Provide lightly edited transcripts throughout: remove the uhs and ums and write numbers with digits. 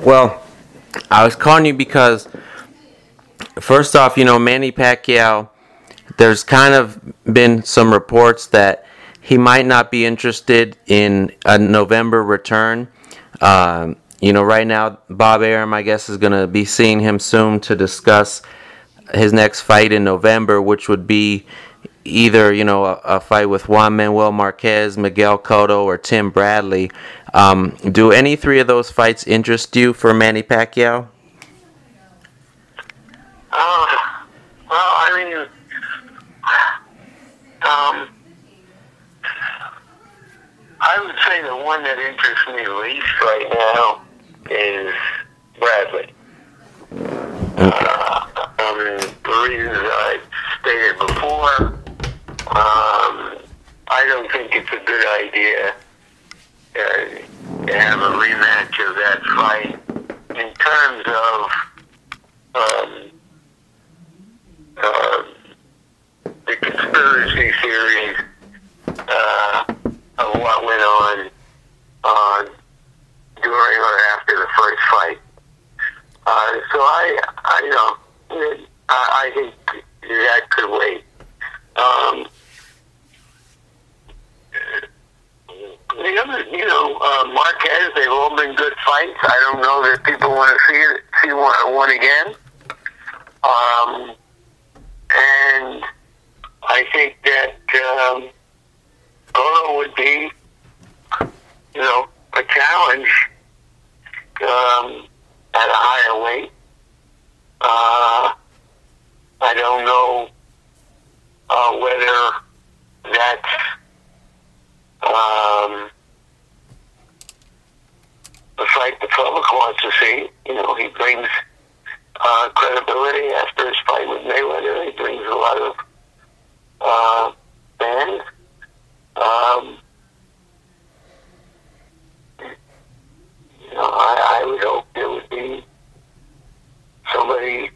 Well, I was calling you because, first off, Manny Pacquiao, there's kind of been some reports that he might not be interested in a November return. Right now, Bob Arum, I guess, is going to be seeing him soon to discuss his next fight in November, which would be either, a fight with Juan Manuel Marquez, Miguel Cotto, or Tim Bradley. Do any three of those fights interest you for Manny Pacquiao? Well, I mean, I would say the one that interests me least right now is Bradley. The reasons I stated before, I don't think it's a good idea to have a rematch of that fight in terms of the conspiracy theories of what went on during or after the first fight. So I think that could wait. The other, Marquez, they've all been good fights. I don't know that people want to see one again. And I think that Cotto would be, a challenge at a higher weight. I don't know whether that's the fight the public wants to see. He brings credibility after his fight with Mayweather. He brings a lot of fans. I would hope there would be somebody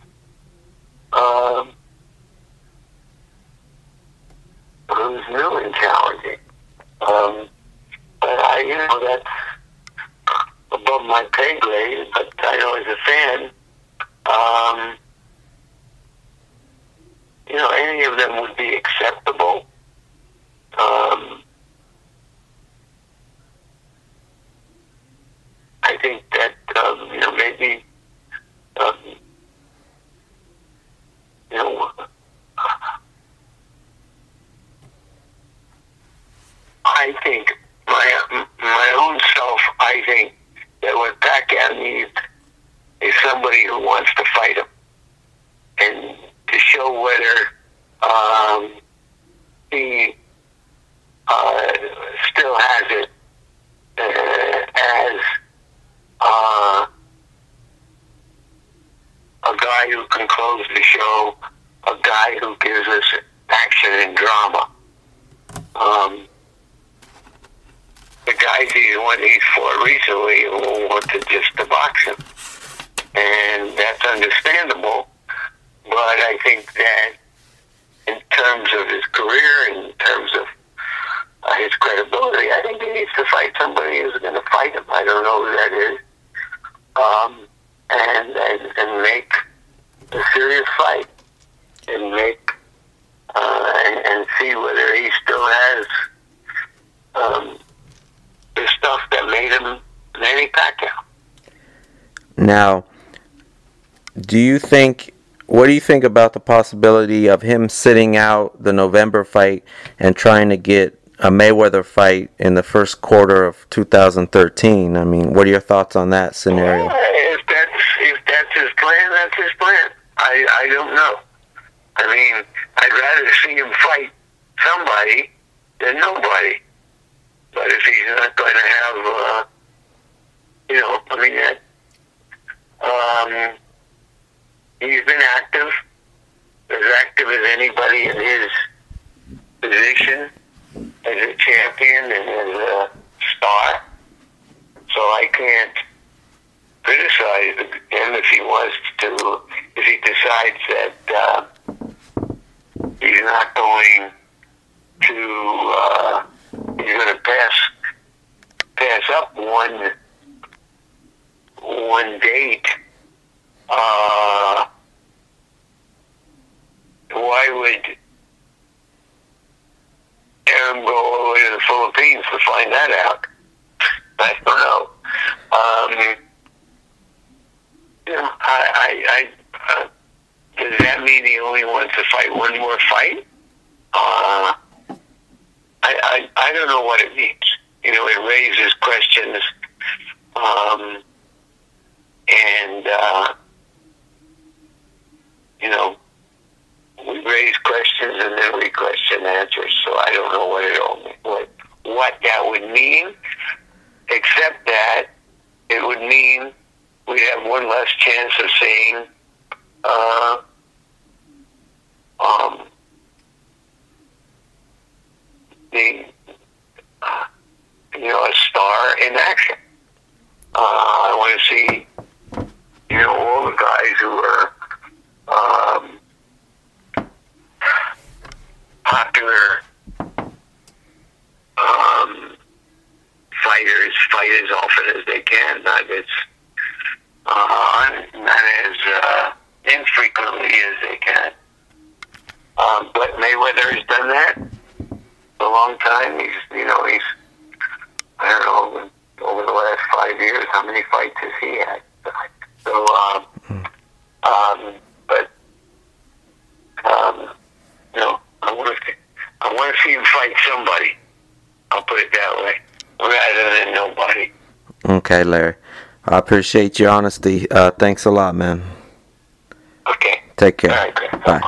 who's new and challenging. But that's above my pay grade. But I know as a fan, any of them would be acceptable. I think that maybe I think my own self. I think that what Pacquiao needs is somebody who wants to fight him and to show whether he still has it as a guy who can close the show, a guy who gives us action and drama. The guys he's fought recently wanted just to box him, and that's understandable. But I think that in terms of his career, in terms of his credibility, I think he needs to fight somebody who's going to fight him. I don't know who that is, and make a serious fight, and make and see whether he still has the stuff that made him Manny Pacquiao. Now, what do you think about the possibility of him sitting out the November fight and trying to get a Mayweather fight in the first quarter of 2013? I mean, what are your thoughts on that scenario? Well, if that's his plan, that's his plan. I don't know. I mean, I'd rather see him fight somebody than nobody. But if he's not going to have, he's been active, as active as anybody in his position as a champion and as a star. So I can't criticize him if he wants to, if he decides that he's not going to, he's going to pass up one Philippines to find that out. I don't know. Does that mean he only wants to fight one more fight? I don't know what it means. It raises questions, we raise questions and then we question answers. So I don't know what that would mean, except that it would mean we have one less chance of seeing a star in action. I want to see, all the guys who are popular fighters fight as often as they can, not as infrequently as they can. But Mayweather has done that for a long time. He's I don't know, over the last 5 years, how many fights has he had? So, I want to see him fight somebody. I'll put it that way, rather than nobody. Okay, Larry. I appreciate your honesty. Thanks a lot, man. Okay. Take care. All right, bye.